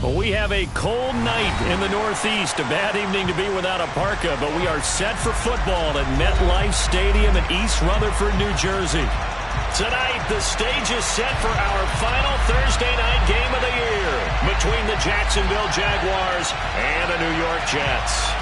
Well, we have a cold night in the Northeast. A bad evening to be without a parka, but we are set for football at MetLife Stadium in East Rutherford, New Jersey. Tonight, the stage is set for our final Thursday night game of the year between the Jacksonville Jaguars and the New York Jets.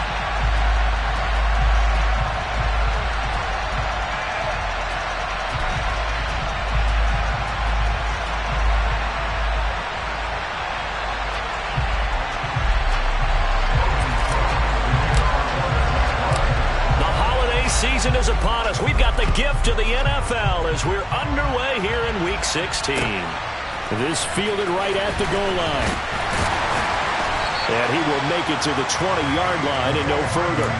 Season is upon us. We've got the gift of the NFL as we're underway here in Week 16. This fielded right at the goal line. And he will make it to the 20-yard line and no further.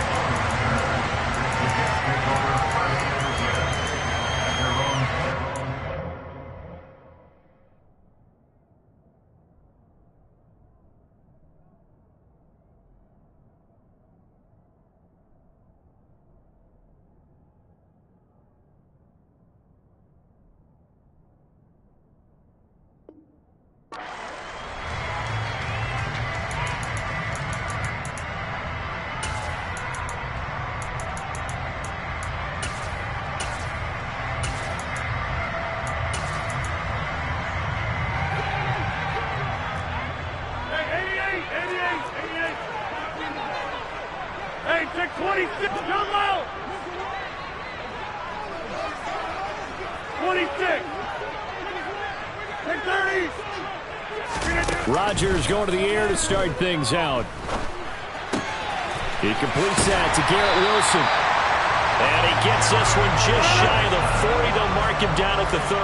Rodgers going to the air to start things out. He completes that to Garrett Wilson. And he gets this one just shy of the 40. They'll mark him down at the 39.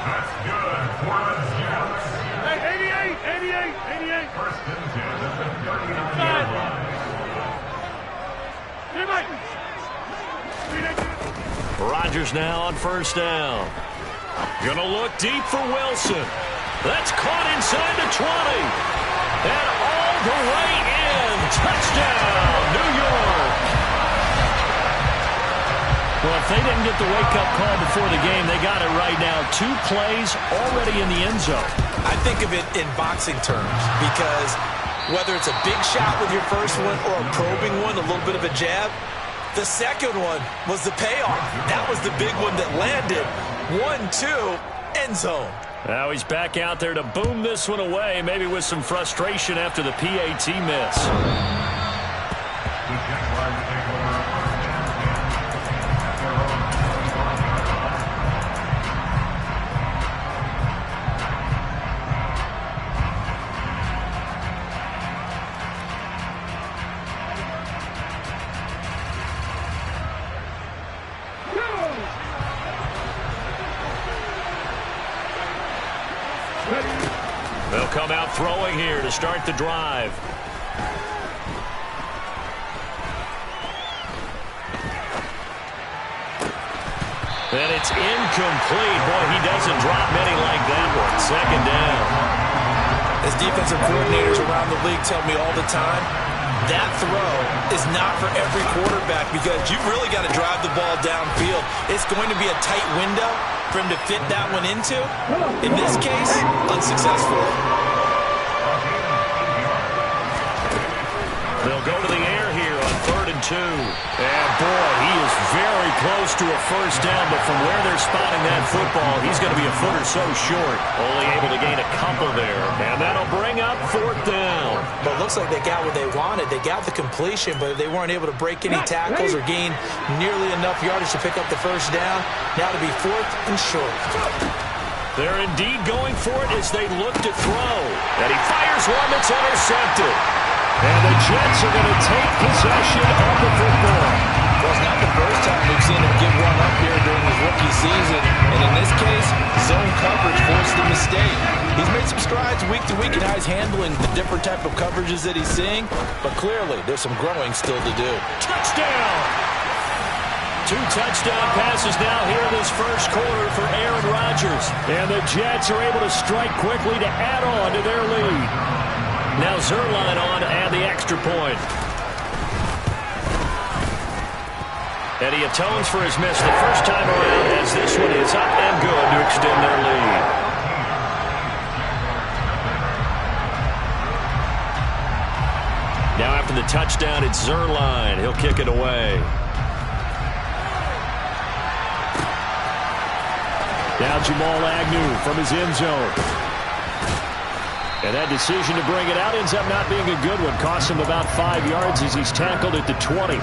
That's good for the Jets. 88. First and 10 at the 39-yard line. Rodgers now on first down. Gonna look deep for Wilson. That's caught inside the 20. And all the way in. Touchdown, New York. Well, if they didn't get the wake-up call before the game, they got it right now. 2 plays already in the end zone. I think of it in boxing terms because whether it's a big shot with your first one or a probing one, a little bit of a jab, the second one was the payoff. That was the big one that landed. 1-2, end zone. Now he's back out there to boom this one away, maybe with some frustration after the PAT miss. They'll come out throwing here to start the drive. And it's incomplete. Boy, he doesn't drop many like that one. Second down. As defensive coordinators around the league tell me all the time, that throw is not for every quarterback because you've really got to drive the ball downfield. It's going to be a tight window for him to fit that one into. In this case, unsuccessful. They'll go to the air here on 3rd and 2. And boy, he is very close to a first down, but from where they're spotting that football, he's going to be a foot or so short. Only able to gain a couple there. And that'll bring up 4th down. But it looks like they got what they wanted. They got the completion, but they weren't able to break any tackles or gain nearly enough yardage to pick up the first down. Now to be 4th and short. They're indeed going for it as they look to throw. And he fires one that's intercepted. And the Jets are going to take possession of the football. Well, it's not the first time we've seen him give one up here during his rookie season. And in this case, zone coverage forced the mistake. He's made some strides week to week in how he's handling the different type of coverages that he's seeing. But clearly, there's some growing still to do. Touchdown! 2 touchdown passes now here in this first quarter for Aaron Rodgers. And the Jets are able to strike quickly to add on to their lead. Now Zerline on to add the extra point. And he atones for his miss the first time around as this one is up and good to extend their lead. Now after the touchdown, it's Zerline. He'll kick it away. Now Jamal Agnew from his end zone. And that decision to bring it out ends up not being a good one. Costs him about 5 yards as he's tackled at the 20.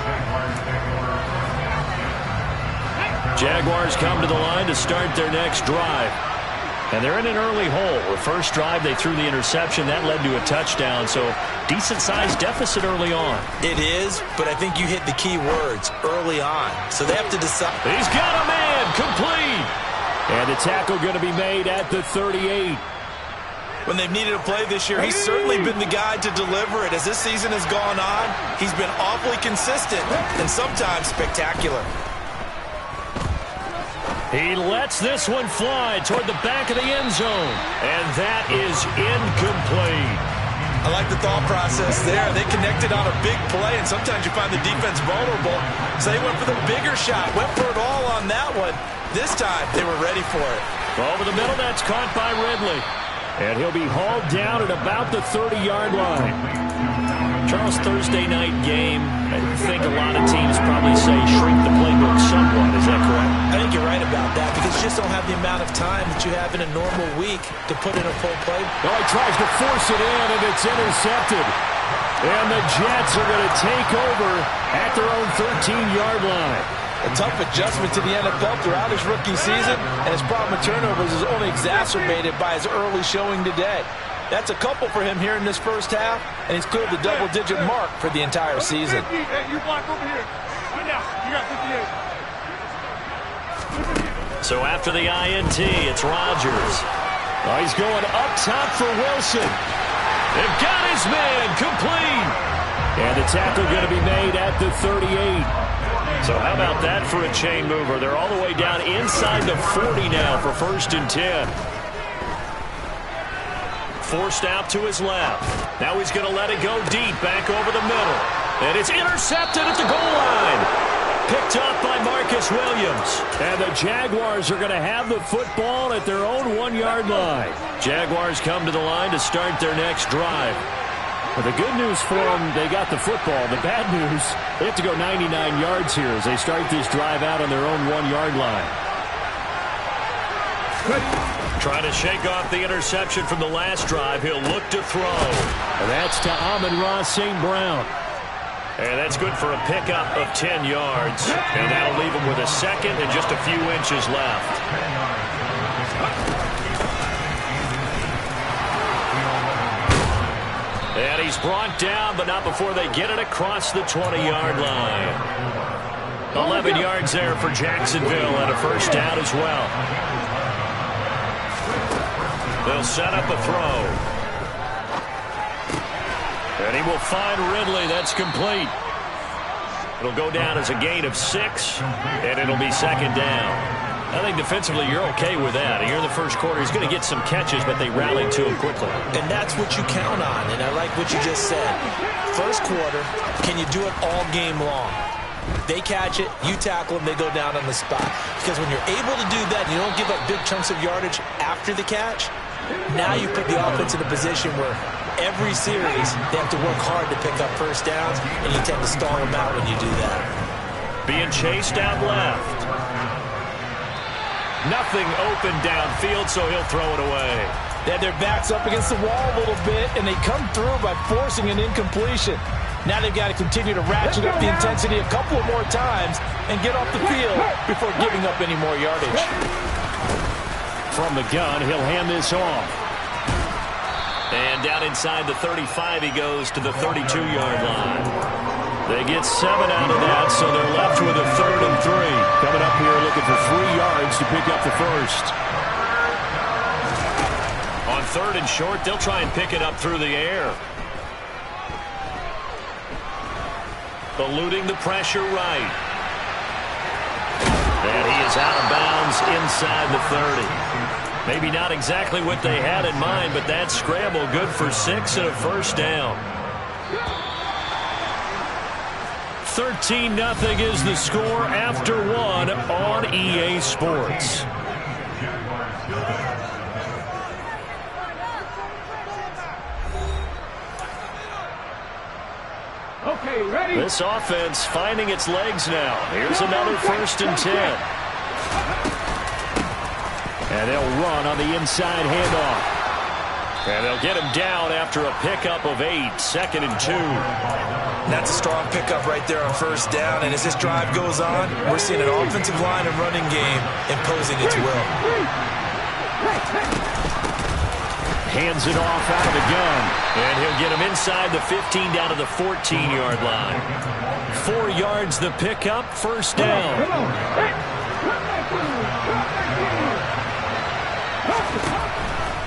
Jaguars come to the line to start their next drive. And they're in an early hole. The first drive, they threw the interception. That led to a touchdown. So decent-sized deficit early on. It is, but I think you hit the key words, early on. So they have to decide. He's got a man, complete. And the tackle going to be made at the 38. When they've needed a play this year, he's certainly been the guy to deliver it. As this season has gone on, he's been awfully consistent and sometimes spectacular. He lets this one fly toward the back of the end zone. And that is incomplete. I like the thought process there. They connected on a big play, and sometimes you find the defense vulnerable. So they went for the bigger shot, went for it all on that one. This time, they were ready for it. Over the middle, that's caught by Ridley. And he'll be hauled down at about the 30-yard line. Charles, Thursday night game, I think a lot of teams probably say shrink the playbook somewhat. Is that correct? I think you're right about that because you just don't have the amount of time that you have in a normal week to put in a full play. Well, he tries to force it in, and it's intercepted. And the Jets are going to take over at their own 13-yard line. A tough adjustment to the NFL throughout his rookie season, and his problem with turnovers is only exacerbated by his early showing today. That's a couple for him here in this first half, and he's cleared the double-digit mark for the entire season. You block over here. Right now. You got 58. So after the INT, it's Rodgers. Oh, he's going up top for Wilson. They've got his man complete. And the tackle going to be made at the 38. So how about that for a chain mover? They're all the way down inside the 40 now for 1st and 10. Forced out to his left. Now he's going to let it go deep, back over the middle. And it's intercepted at the goal line. Picked up by Marcus Williams. And the Jaguars are going to have the football at their own 1-yard line. Jaguars come to the line to start their next drive. Well, the good news for them, they got the football. The bad news, they have to go 99 yards here as they start this drive out on their own 1-yard line. Trying to shake off the interception from the last drive. He'll look to throw. And that's to Amon-Ra St. Brown. And that's good for a pickup of 10 yards. And that'll leave him with a second and just a few inches left. And he's brought down, but not before they get it across the 20-yard line. 11 yards there for Jacksonville and a first down as well. They'll set up a throw. And he will find Ridley. That's complete. It'll go down as a gain of 6, and it'll be second down. I think defensively you're okay with that. Here in the first quarter, he's going to get some catches, but they rallied to him quickly. And that's what you count on, and I like what you just said. First quarter, can you do it all game long? They catch it, you tackle them, they go down on the spot. Because when you're able to do that, and you don't give up big chunks of yardage after the catch, now you put the offense in a position where every series they have to work hard to pick up first downs, and you tend to stall them out when you do that. Being chased out left. Nothing open downfield, so he'll throw it away. They had their backs up against the wall a little bit, and they come through by forcing an incompletion. Now they've got to continue to ratchet up the intensity a couple of more times and get off the field before giving up any more yardage. From the gun, he'll hand this off. And down inside the 35, he goes to the 32-yard line. They get 7 out of that, so they're left with a 3rd and 3. Coming up here looking for 3 yards to pick up the first. On 3rd and short, they'll try and pick it up through the air. Eluding the pressure right. And he is out of bounds inside the 30. Maybe not exactly what they had in mind, but that scramble good for 6 and a first down. 13-0 is the score after 1 on EA Sports. Okay, ready? This offense finding its legs now. Here's another 1st and 10. And they'll run on the inside handoff. And they'll get him down after a pickup of 8, 2nd and 2. That's a strong pickup right there on 1st down. And as this drive goes on, we're seeing an offensive line and running game imposing its will. Hands it off out of the gun. And he'll get him inside the 15 down to the 14-yard line. 4 yards the pickup, 1st down.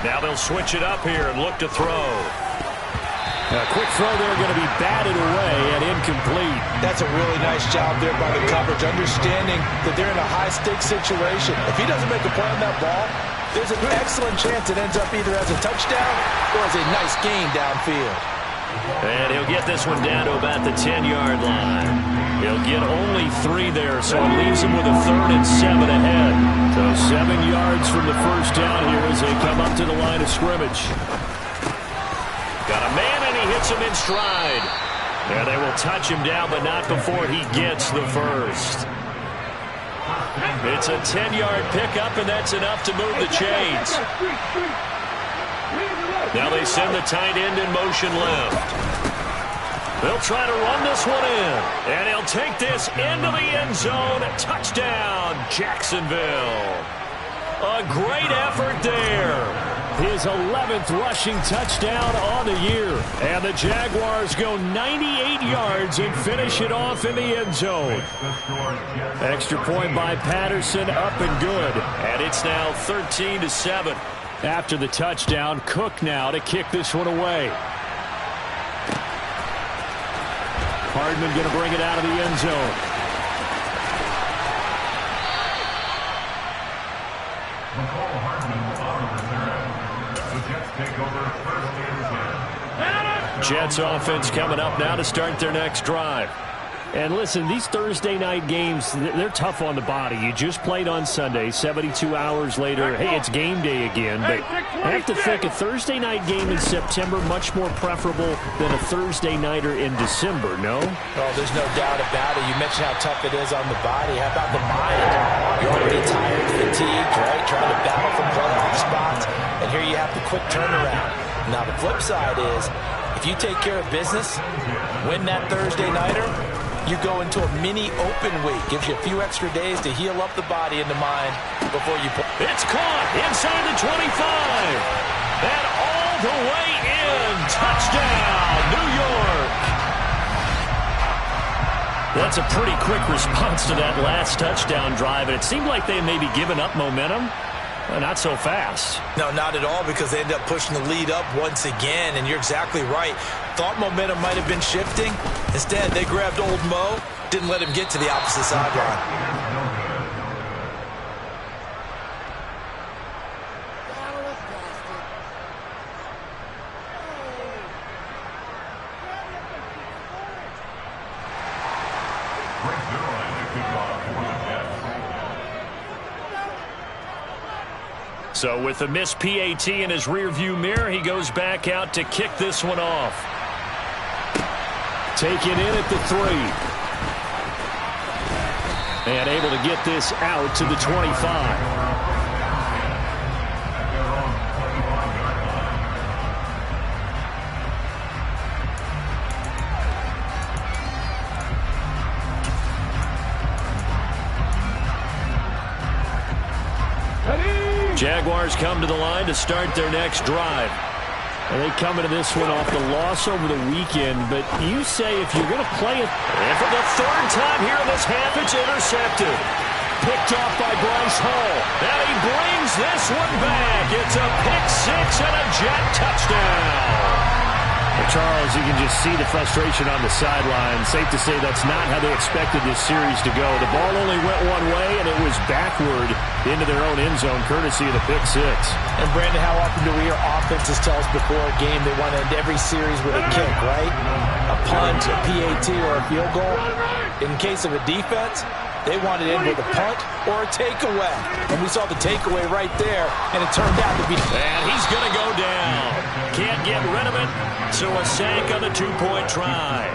Now they'll switch it up here and look to throw. A quick throw there going to be batted away and incomplete. That's a really nice job there by the coverage, understanding that they're in a high-stakes situation. If he doesn't make a play on that ball, there's an excellent chance it ends up either as a touchdown or as a nice gain downfield. And he'll get this one down to about the 10-yard line. He'll get only 3 there, so it leaves him with a 3rd and 7 ahead. So 7 yards from the 1st down here as they come up to the line of scrimmage. Got a man, and he hits him in stride. Yeah, they will touch him down, but not before he gets the 1st. It's a 10-yard pickup, and that's enough to move the chains. Now they send the tight end in motion left. They'll try to run this one in. And he'll take this into the end zone. Touchdown, Jacksonville. A great effort there. His 11th rushing touchdown on the year. And the Jaguars go 98 yards and finish it off in the end zone. Extra point by Patterson, up and good. And it's now 13-7. After the touchdown, Cook now to kick this one away. Hardman going to bring it out of the end zone. Jets offense coming up now to start their next drive. And listen, these Thursday night games, they're tough on the body. You just played on Sunday, 72 hours later. Hey, it's game day again. But I have to think a Thursday night game in September much more preferable than a Thursday nighter in December, no? Oh, there's no doubt about it. You mentioned how tough it is on the body. How about the mind? You're already tired, fatigued, right? Trying to battle for playoff spots. And here you have the quick turnaround. Now, the flip side is, if you take care of business, win that Thursday nighter, you go into a mini open week. Gives you a few extra days to heal up the body and the mind before you play. It's caught inside the 25. And all the way in. Touchdown, New York. That's a pretty quick response to that last touchdown drive. And it seemed like they had maybe given up momentum. Not so fast. No, not at all, because they ended up pushing the lead up once again, and you're exactly right. Thought momentum might have been shifting. Instead, they grabbed old Mo, didn't let him get to the opposite sideline. So with the missed PAT in his rearview mirror, he goes back out to kick this one off. Taken in at the 3. And able to get this out to the 25. Jaguars come to the line to start their next drive. And they come into this one off the loss over the weekend. But you say if you're going to play it. And for the 3rd time here in this half, it's intercepted. Picked off by Bryce Hall. And he brings this one back. It's a pick 6 and a Jet touchdown. Well, Charles, you can just see the frustration on the sideline. Safe to say that's not how they expected this series to go. The ball only went one way, and it was backward into their own end zone, courtesy of the pick 6. And, Brandon, how often do we hear offenses tell us before a game they want to end every series with a kick, right? A punt, a PAT, or a field goal. In case of a defense, they wanted in with a punt or a takeaway. And we saw the takeaway right there, and it turned out to be... And he's going to go down. Can't get rid of it, so a sack on the 2-point try.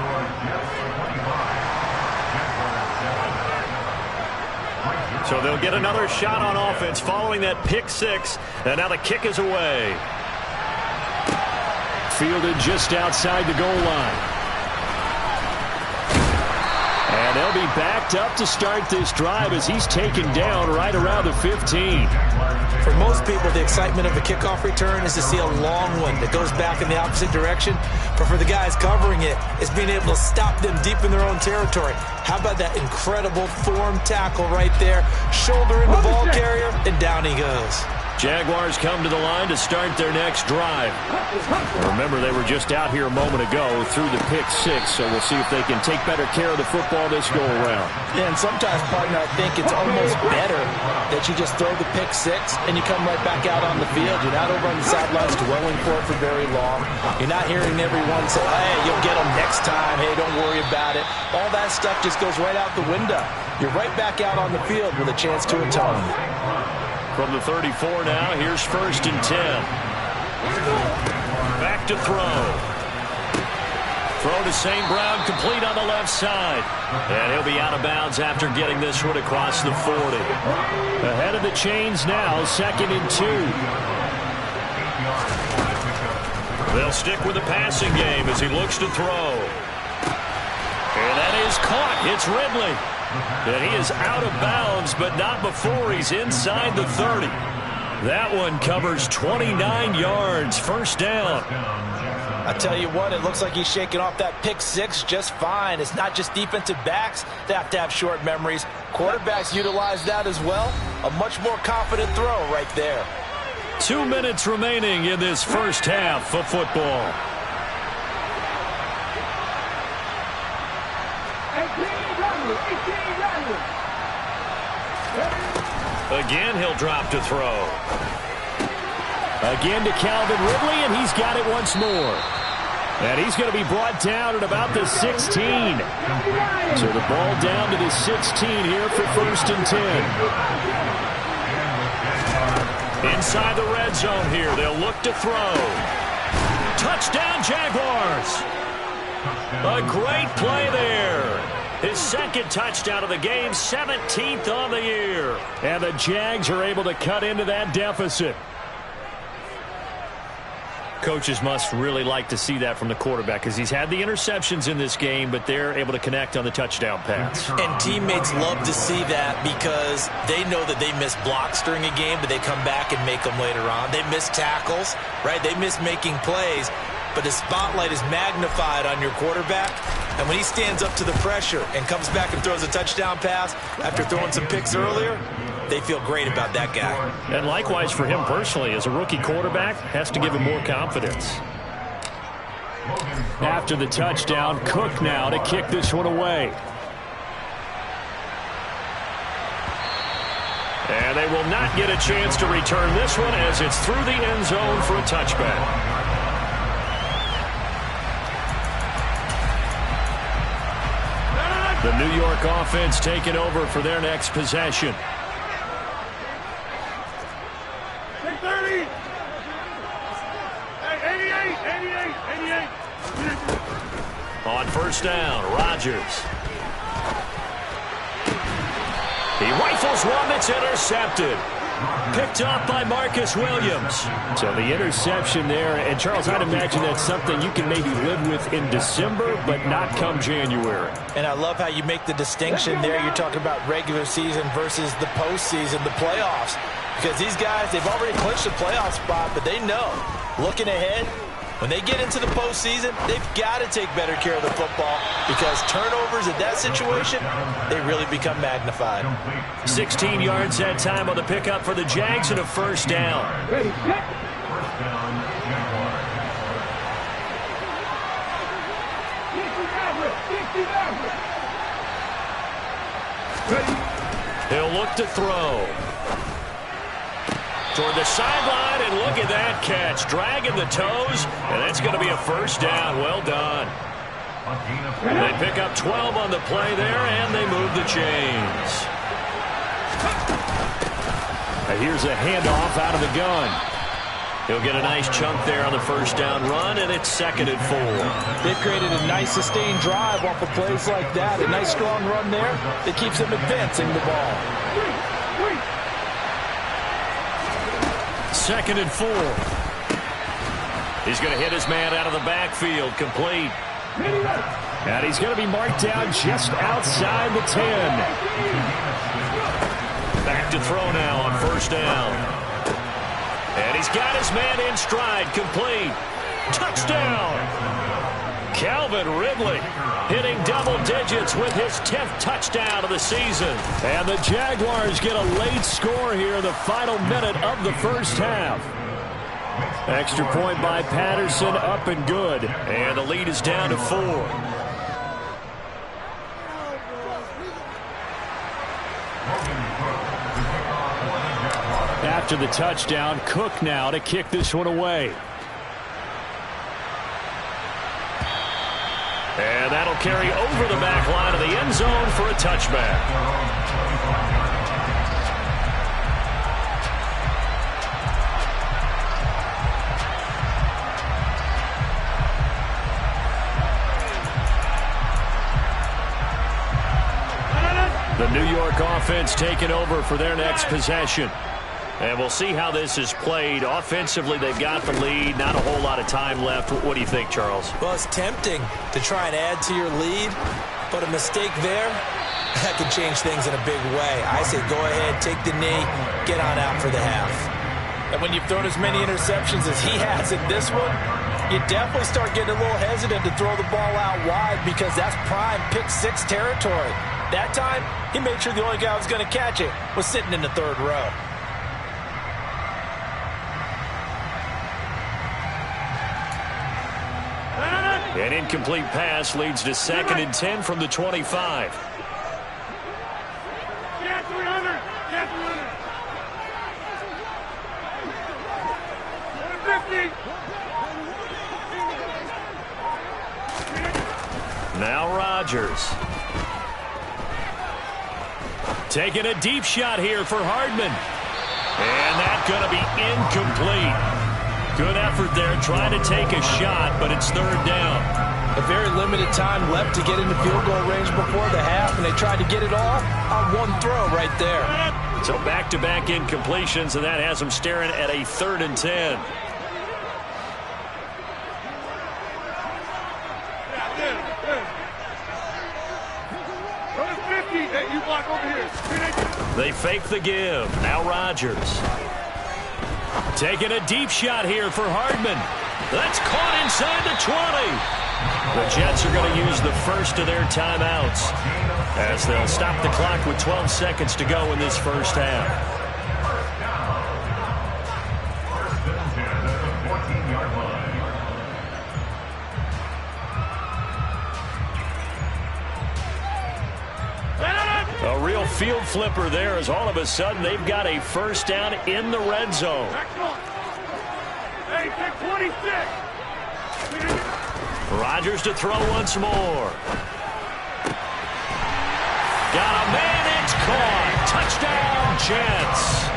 So they'll get another shot on offense following that pick six. And now the kick is away. Fielded just outside the goal line. And they'll be backed up to start this drive as he's taken down right around the 15. For most people, the excitement of a kickoff return is to see a long one that goes back in the opposite direction. But for the guys covering it, it's being able to stop them deep in their own territory. How about that incredible form tackle right there? Shoulder in the ball carrier, and down he goes. Jaguars come to the line to start their next drive. Remember, they were just out here a moment ago through the pick six, so we'll see if they can take better care of the football this go-around. Yeah, and sometimes, partner, I think it's almost better that you just throw the pick six and you come right back out on the field. You're not over on the sidelines dwelling for it for very long. You're not hearing everyone say, hey, you'll get them next time. Hey, don't worry about it. All that stuff just goes right out the window. You're right back out on the field with a chance to atone. From the 34 now, here's 1st and 10. Back to throw. Throw to St. Brown, complete on the left side. And he'll be out of bounds after getting this one across the 40. Ahead of the chains now, 2nd and 2. They'll stick with the passing game as he looks to throw. And that is caught. It's Ridley. And he is out of bounds, but not before he's inside the 30. That one covers 29 yards, 1st down. I tell you what, it looks like he's shaking off that pick six just fine. It's not just defensive backs that have to have short memories. Quarterbacks utilize that as well. A much more confident throw right there. 2 minutes remaining in this first half of football. Again, he'll drop to throw. Again to Calvin Ridley, and he's got it once more. And he's going to be brought down at about the 16. So the ball down to the 16 here for 1st and 10. Inside the red zone here, they'll look to throw. Touchdown, Jaguars! A great play there. His 2nd touchdown of the game, 17th on the year. And the Jags are able to cut into that deficit. Coaches must really like to see that from the quarterback because he's had the interceptions in this game, but they're able to connect on the touchdown pass. And teammates love to see that because they know that they miss blocks during a game, but they come back and make them later on. They miss tackles, right? They miss making plays. But the spotlight is magnified on your quarterback. And when he stands up to the pressure and comes back and throws a touchdown pass after throwing some picks earlier, they feel great about that guy. And likewise for him personally, as a rookie quarterback, has to give him more confidence. After the touchdown, Cook now to kick this one away. And they will not get a chance to return this one as it's through the end zone for a touchback. The New York offense taking over for their next possession. 30. 88. On 1st down, Rodgers. He rifles one that's intercepted. Picked up by Marcus Williams. So the interception there, and Charles, I'd imagine that's something you can maybe live with in December, but not come January. And I love how you make the distinction there. You're talking about regular season versus the postseason, the playoffs. Because these guys, they've already clinched a playoff spot, but they know, looking ahead, when they get into the postseason, they've got to take better care of the football because turnovers in that situation, they really become magnified. 16 yards that time on the pickup for the Jags and a 1st down. He'll look to throw. Toward the sideline, and look at that catch. Dragging the toes, and that's going to be a 1st down. Well done. They pick up 12 on the play there, and they move the chains. Here's a handoff out of the gun. He'll get a nice chunk there on the 1st down run, and it's 2nd and 4. They've created a nice sustained drive off of plays like that. A nice strong run there that keeps them advancing the ball. Second and 4. He's going to hit his man out of the backfield, complete. And he's going to be marked down just outside the 10. Back to throw now on first down. And he's got his man in stride, complete. Touchdown! Calvin Ridley hitting double digits with his 10th touchdown of the season. And the Jaguars get a late score here in the final minute of the first half. Extra point by Patterson, up and good. And the lead is down to 4. After the touchdown, Cook now to kick this one away. And that'll carry over the back line of the end zone for a touchback. The New York offense taking over for their next possession. And we'll see how this is played. Offensively, they've got the lead. Not a whole lot of time left. What do you think, Charles? Well, it's tempting to try and add to your lead, but a mistake there, that could change things in a big way. I say go ahead, take the knee, get on out for the half. And when you've thrown as many interceptions as he has in this one, you definitely start getting a little hesitant to throw the ball out wide because that's prime pick-6 territory. That time, he made sure the only guy who was going to catch it was sitting in the third row. An incomplete pass leads to 2nd and 10 from the 25. Now Rodgers. Taking a deep shot here for Hardman. And that's going to be incomplete. Good effort there trying to take a shot, but it's third down. A very limited time left to get into field goal range before the half, and they tried to get it all on one throw right there. So back-to-back incompletions, and that has them staring at a 3rd and 10. They fake the give. Now Rodgers. Taking a deep shot here for Hardman. That's caught inside the 20. The Jets are going to use the first of their timeouts as they'll stop the clock with 12 seconds to go in this first half. A real field flipper there as all of a sudden they've got a first down in the red zone. Rodgers to throw once more. Got a man, it's caught. Touchdown, Jets.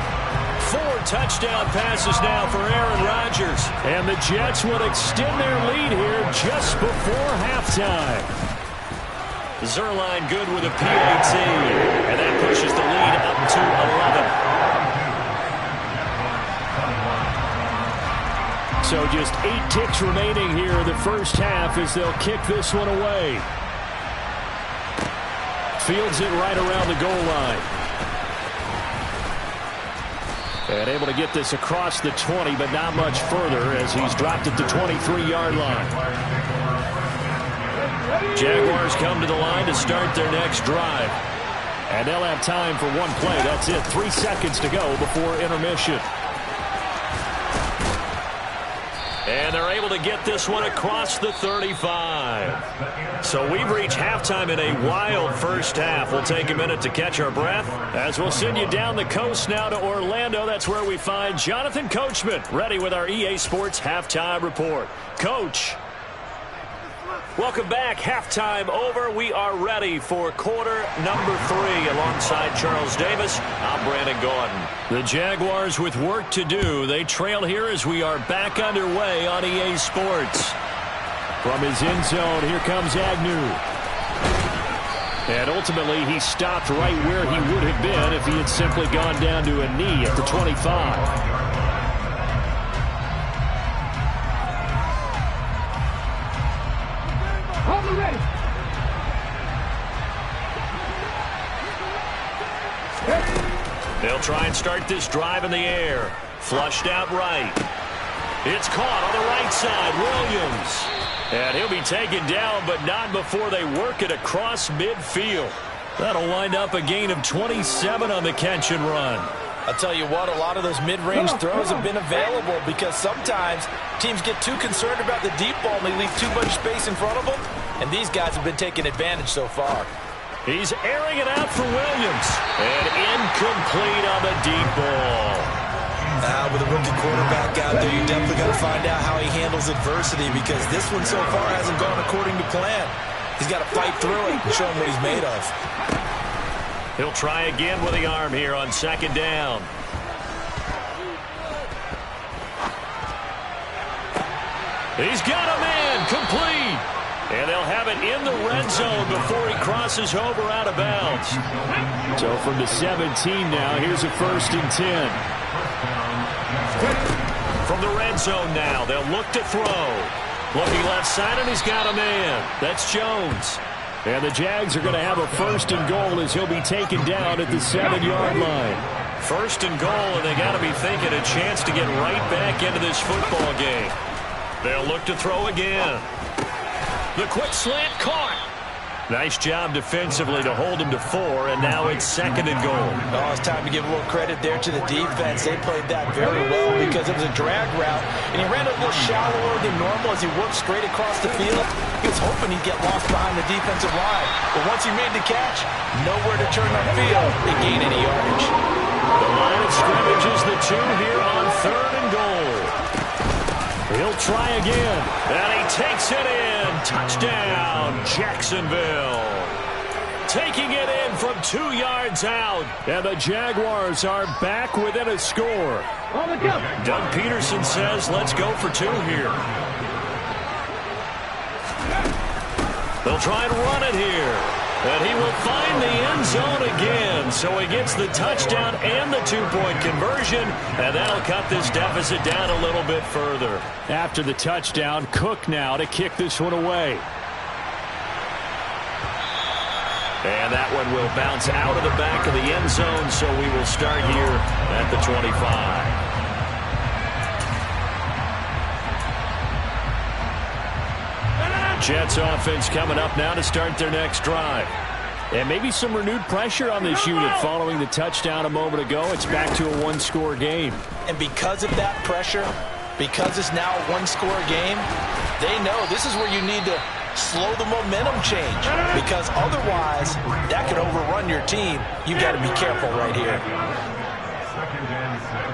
4 touchdown passes now for Aaron Rodgers. And the Jets will extend their lead here just before halftime. Zerline good with a PAT. And that pushes the lead up to 11. So just 8 ticks remaining here in the first half as they'll kick this one away. Fields it right around the goal line. And able to get this across the 20, but not much further as he's dropped at the 23-yard line. Jaguars come to the line to start their next drive. And they'll have time for one play. That's it. 3 seconds to go before intermission. And they're able to get this one across the 35. So we've reached halftime in a wild first half. We'll take a minute to catch our breath as we'll send you down the coast now to Orlando. That's where we find Jonathan Coachman ready with our EA Sports Halftime Report. Coach. Welcome back. Halftime over. We are ready for quarter number 3 alongside Charles Davis. I'm Brandon Gordon. The Jaguars with work to do. They trail here as we are back underway on EA Sports. From his end zone, here comes Agnew. And ultimately, he stopped right where he would have been if he had simply gone down to a knee at the 25. They'll try and start this drive in the air. Flushed out right. It's caught on the right side. Williams. And he'll be taken down, but not before they work it across midfield. That'll wind up a gain of 27 on the catch and run. I'll tell you what, a lot of those mid-range throws have been available because sometimes teams get too concerned about the deep ball and they leave too much space in front of them. And these guys have been taking advantage so far. He's airing it out for Williams. And incomplete on the deep ball. Now, with a rookie quarterback out there, you definitely got to find out how he handles adversity because this one so far hasn't gone according to plan. He's got to fight through it and show him what he's made of. He'll try again with the arm here on second down. He's got a man complete. And they'll have it in the red zone before he crosses over out of bounds. So from the 17 now, here's a 1st and 10. From the red zone now, they'll look to throw. Looking left side, and he's got a man. That's Jones. And the Jags are going to have a 1st and goal as he'll be taken down at the 7-yard line. 1st and goal, and they got to be thinking a chance to get right back into this football game. They'll look to throw again. The quick slant caught. Nice job defensively to hold him to 4, and now it's 2nd and goal. Oh, it's time to give a little credit there to the defense. They played that very well because it was a drag route, and he ran a little shallower than normal as he worked straight across the field. He was hoping he'd get lost behind the defensive line, but once he made the catch, nowhere to turn upfield and gain any yardage. The line of scrimmage is the 2 here on 3rd and goal. He'll try again, and he takes it in. Touchdown, Jacksonville. Taking it in from 2 yards out, and the Jaguars are back within a score. Doug Peterson says, let's go for 2 here. They'll try and run it here. And he will find the end zone again. So he gets the touchdown and the 2-point conversion. And that'll cut this deficit down a little bit further. After the touchdown, Cook now to kick this one away. And that one will bounce out of the back of the end zone. So we will start here at the 25. Jets offense coming up now to start their next drive. And maybe some renewed pressure on this unit following the touchdown a moment ago. It's back to a 1-score game. And because of that pressure, because it's now a 1-score game, they know this is where you need to slow the momentum change. Because otherwise, that could overrun your team. You've got to be careful right here. 2nd and 7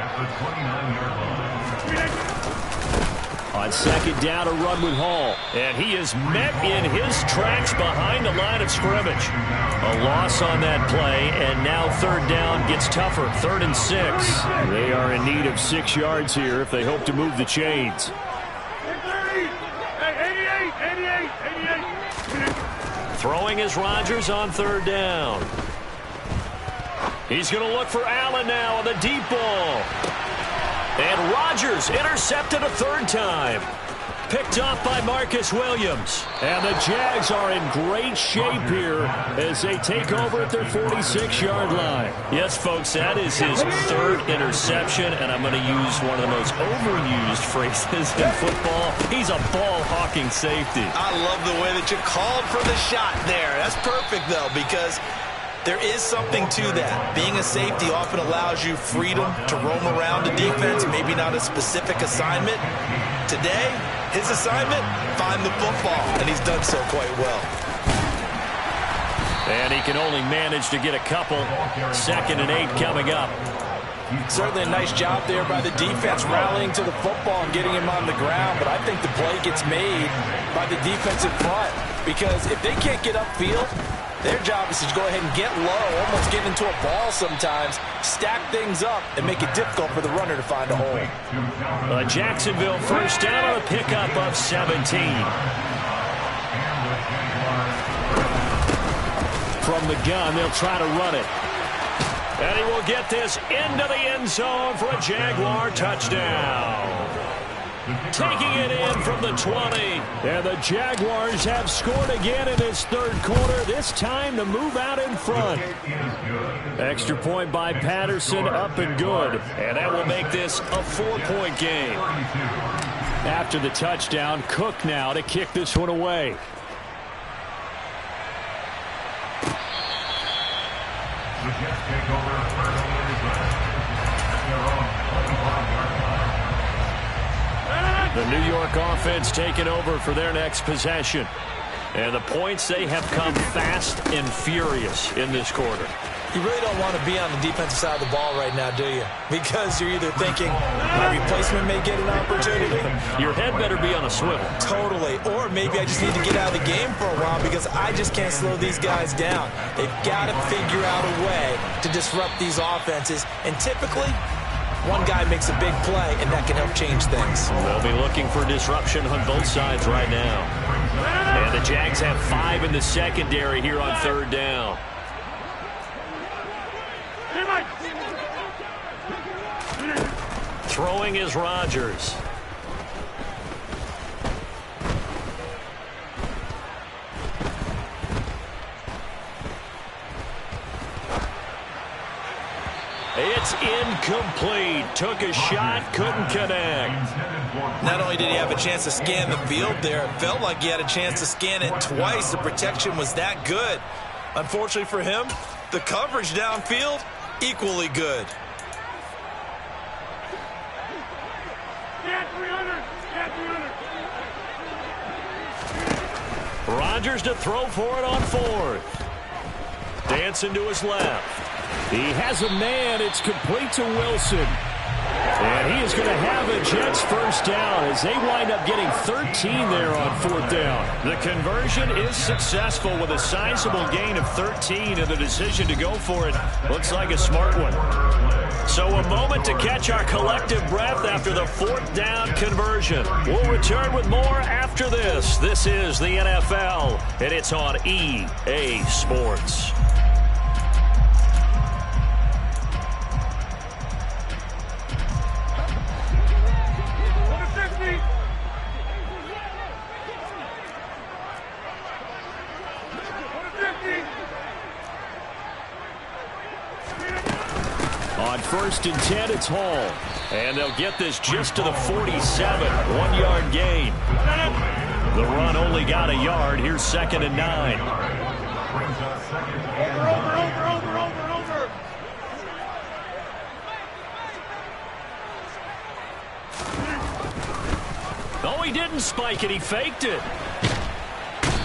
at the 29-yard line. On 2nd down, a run with Hall. And he is met in his tracks behind the line of scrimmage. A loss on that play, and now 3rd down gets tougher. 3rd and 6. They are in need of 6 yards here if they hope to move the chains. 88. Throwing is Rodgers on 3rd down. He's going to look for Allen now on the deep ball. And Rodgers intercepted a 3rd time. Picked off by Marcus Williams. And the Jags are in great shape here as they take over at their 46-yard line. Yes, folks, that is his 3rd interception, and I'm going to use one of the most overused phrases in football. He's a ball-hawking safety. I love the way that you called for the shot there. That's perfect, though, because there is something to that. Being a safety often allows you freedom to roam around the defense, maybe not a specific assignment. Today, his assignment, find the football, and he's done so quite well. And he can only manage to get a couple. 2nd and 8 coming up. Certainly a nice job there by the defense rallying to the football and getting him on the ground, but I think the play gets made by the defensive front because if they can't get upfield, their job is to go ahead and get low, almost get into a ball sometimes, stack things up, and make it difficult for the runner to find a hole. Jacksonville 1st down on a pickup of 17. From the gun, they'll try to run it. And he will get this into the end zone for a Jaguar touchdown. Taking it in from the 20. And the Jaguars have scored again in this third quarter, this time to move out in front. Extra point by Patterson, up and good. And that will make this a 4-point game. After the touchdown, Cook now to kick this one away. The Jets take over first and their own 25-yard line. The New York offense taking over for their next possession. And the points, they have come fast and furious in this quarter. You really don't want to be on the defensive side of the ball right now, do you? Because you're either thinking my replacement may get an opportunity. Your head better be on a swivel. Totally. Or maybe I just need to get out of the game for a while because I just can't slow these guys down. They've got to figure out a way to disrupt these offenses. And typically, one guy makes a big play, and that can help change things. They'll be looking for disruption on both sides right now. And the Jags have 5 in the secondary here on third down. Throwing is Rodgers. It's incomplete. Took a shot, couldn't connect. Not only did he have a chance to scan the field there, it felt like he had a chance to scan it twice. The protection was that good. Unfortunately for him, the coverage downfield, equally good. Rodgers to throw for it on fourth. Dancing to his left. He has a man. It's complete to Wilson. And he is going to have a Jets first down as they wind up getting 13 there on fourth down. The conversion is successful with a sizable gain of 13, and the decision to go for it looks like a smart one. So a moment to catch our collective breath after the fourth down conversion. We'll return with more after this. This is the NFL, and it's on EA Sports. On 1st and 10, it's Hall. And they'll get this just to the 47. 1-yard gain. The run only got a yard. Here's 2nd and 9. Over. Oh, he didn't spike it. He faked it.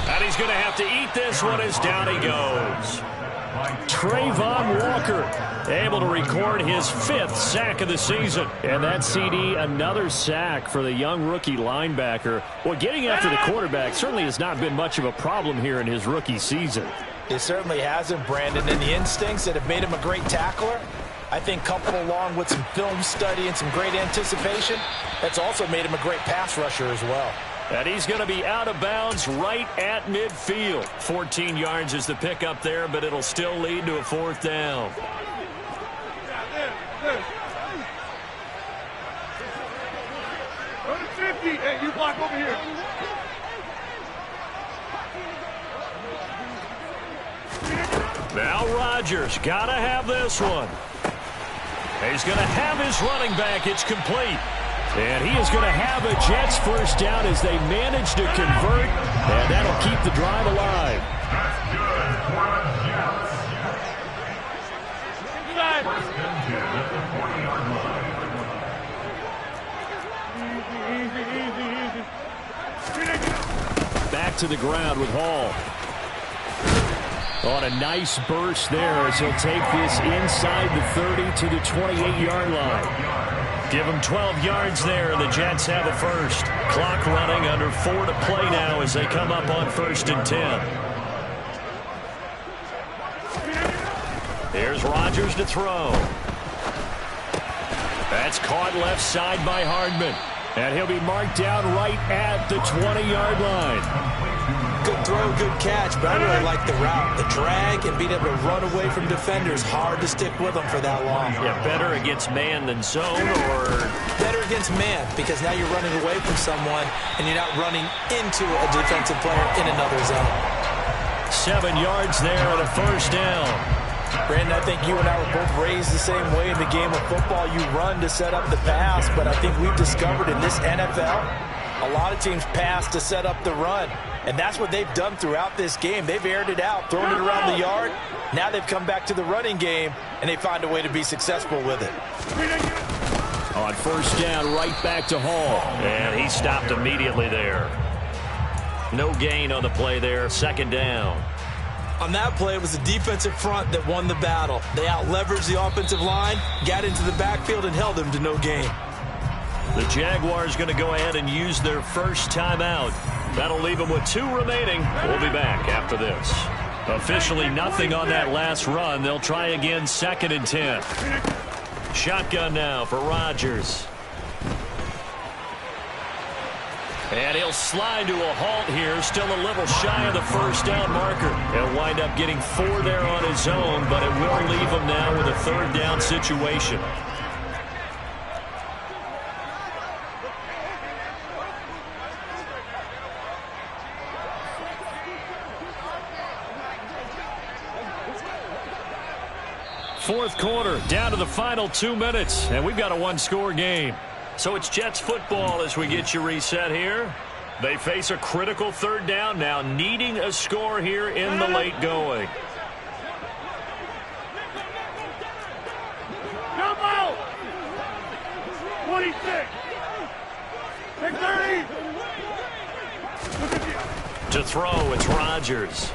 And he's going to have to eat this one as down he goes. Trayvon Walker able to record his 5th sack of the season. And that CD, another sack for the young rookie linebacker. Well, getting after the quarterback certainly has not been much of a problem here in his rookie season. It certainly hasn't, Brandon. And the instincts that have made him a great tackler, I think coupled along with some film study and some great anticipation, that's also made him a great pass rusher as well. And he's going to be out of bounds right at midfield. 14 yards is the pickup there, but it'll still lead to a 4th down. Go to 50. Hey, you block over here. Now Rodgers got to have this one. He's going to have his running back. It's complete. And he is going to have a Jets first down as they manage to convert, and that'll keep the drive alive. That's good for the Jets. First and 10 at the 40-yard line. Back to the ground with Hall. On a nice burst there as he'll take this inside the 30 to the 28-yard line. Give them 12 yards there, and the Jets have a first. Clock running, under 4 to play now as they come up on 1st and 10. Here's Rodgers to throw. That's caught left side by Hardman. And he'll be marked down right at the 20-yard line. Good throw, good catch, but I really like the route. The drag and being able to run away from defenders, hard to stick with them for that long. Yeah, better against man than zone, or? Better against man, because now you're running away from someone and you're not running into a defensive player in another zone. 7 yards there and a first down. Brandon, I think you and I were both raised the same way in the game of football. You run to set up the pass, but I think we've discovered in this NFL, a lot of teams pass to set up the run. And that's what they've done throughout this game. They've aired it out, thrown it around the yard. Now they've come back to the running game, and they find a way to be successful with it. On first down, right back to Hall. And he stopped immediately there. No gain on the play there, second down. On that play, it was the defensive front that won the battle. They out-leveraged the offensive line, got into the backfield, and held them to no gain. The Jaguars going to go ahead and use their first timeout. That'll leave them with 2 remaining. We'll be back after this. Officially nothing on that last run. They'll try again, 2nd and 10. Shotgun now for Rodgers. And he'll slide to a halt here, still a little shy of the first down marker. He'll wind up getting 4 there on his own, but it will leave him now with a 3rd down situation. Fourth quarter, down to the final 2 minutes, and we've got a 1-score game. So it's Jets football as we get you reset here. They face a critical 3rd down now, needing a score here in the late going. Jump out! 26! 630! To throw, it's Rodgers.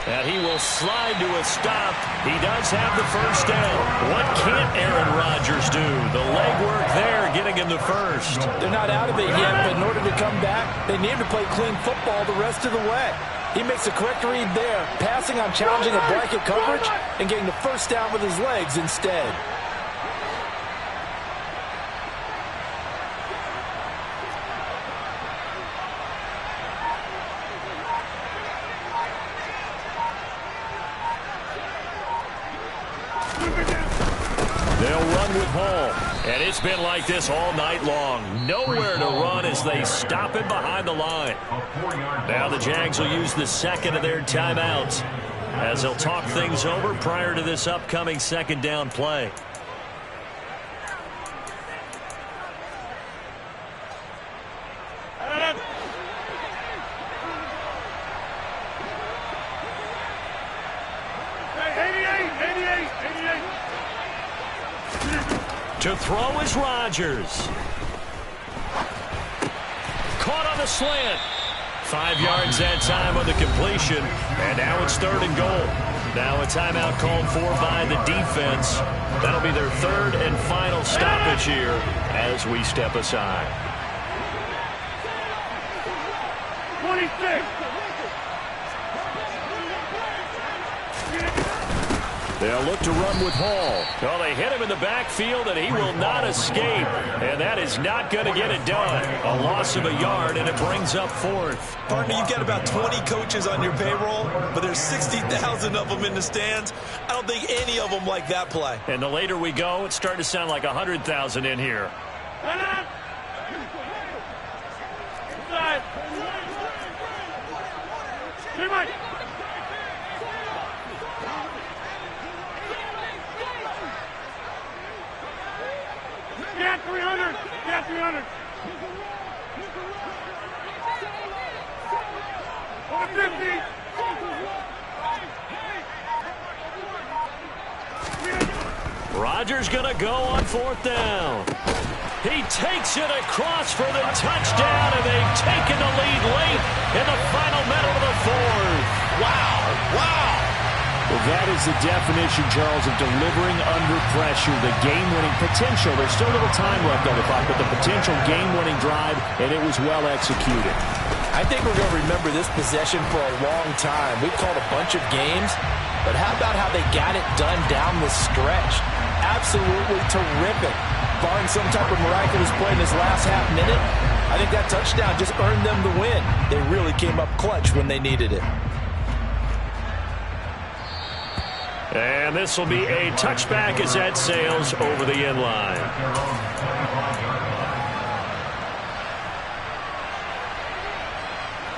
And he will slide to a stop. He does have the first down. What can't Aaron Rodgers do? The legwork there getting him the first. They're not out of it yet, but in order to come back, they need to play clean football the rest of the way. He makes the correct read there, passing on challenging a blanket coverage and getting the first down with his legs instead. They'll run with Hall. And it's been like this all night long. Nowhere to run as they stop him behind the line. Now the Jags will use the 2nd of their timeouts as they'll talk things over prior to this upcoming 2nd down play. To throw is Rodgers. Caught on the slant. 5 yards that time on the completion. And now it's 3rd and goal. Now a timeout called for by the defense. That'll be their 3rd and final stoppage here as we step aside. 26! They'll look to run with Hall. Well, they hit him in the backfield, and he will not escape. And that is not going to get it done. A loss of a yard, and it brings up 4th. Partner, you've got about 20 coaches on your payroll, but there's 60,000 of them in the stands. I don't think any of them like that play. And the later we go, it's starting to sound like 100,000 in here. Get 300! Get 300! 150! Rodgers going to go on 4th down. He takes it across for the touchdown, and they've taken the lead late in the final minute of the 4th. Wow! Wow! Well, that is the definition, Charles, of delivering under pressure. The game-winning potential. There's still a little time left on the clock, but the potential game-winning drive, and it was well executed. I think we're going to remember this possession for a long time. We've called a bunch of games, but how about how they got it done down the stretch? Absolutely terrific. Barring some type of miraculous play in this last half minute, I think that touchdown just earned them the win. They really came up clutch when they needed it. And this will be a touchback as that sails over the end line.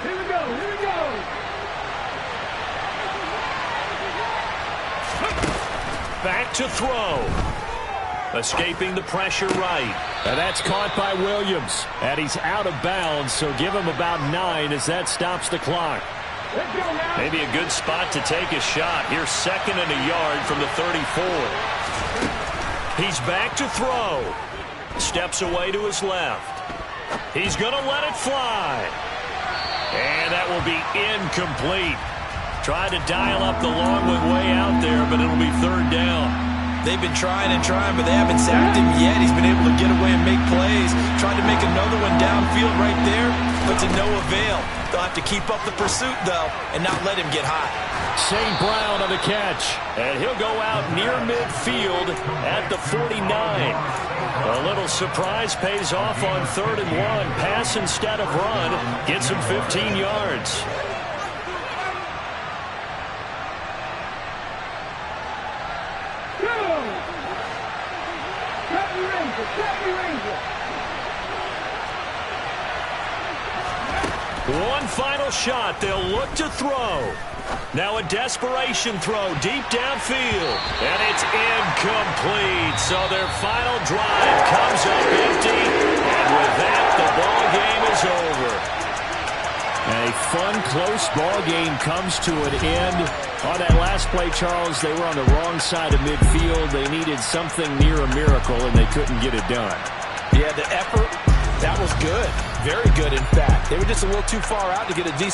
Here we go, here we go. Back to throw. Escaping the pressure right. And that's caught by Williams. And he's out of bounds, so give him about 9 as that stops the clock. Let's go now. Maybe a good spot to take a shot. Here's 2nd and a yard from the 34. He's back to throw. Steps away to his left. He's going to let it fly. And that will be incomplete. Tried to dial up the long one way out there, but it'll be 3rd down. They've been trying and trying, but they haven't sacked him yet. He's been able to get away and make plays. Tried to make another one downfield right there, but to no avail. They'll have to keep up the pursuit, though, and not let him get hot. St. Brown on the catch. And he'll go out near midfield at the 49. A little surprise pays off on 3rd and 1. Pass instead of run. Gets him 15 yards. One final shot. They'll look to throw. Now a desperation throw deep downfield. And it's incomplete. So their final drive comes up empty. And with that, the ball game is over. A fun, close ball game comes to an end. On that last play, Charles, they were on the wrong side of midfield. They needed something near a miracle, and they couldn't get it done. Yeah, the effort, that was good. Very good, in fact. They were just a little too far out to get a decent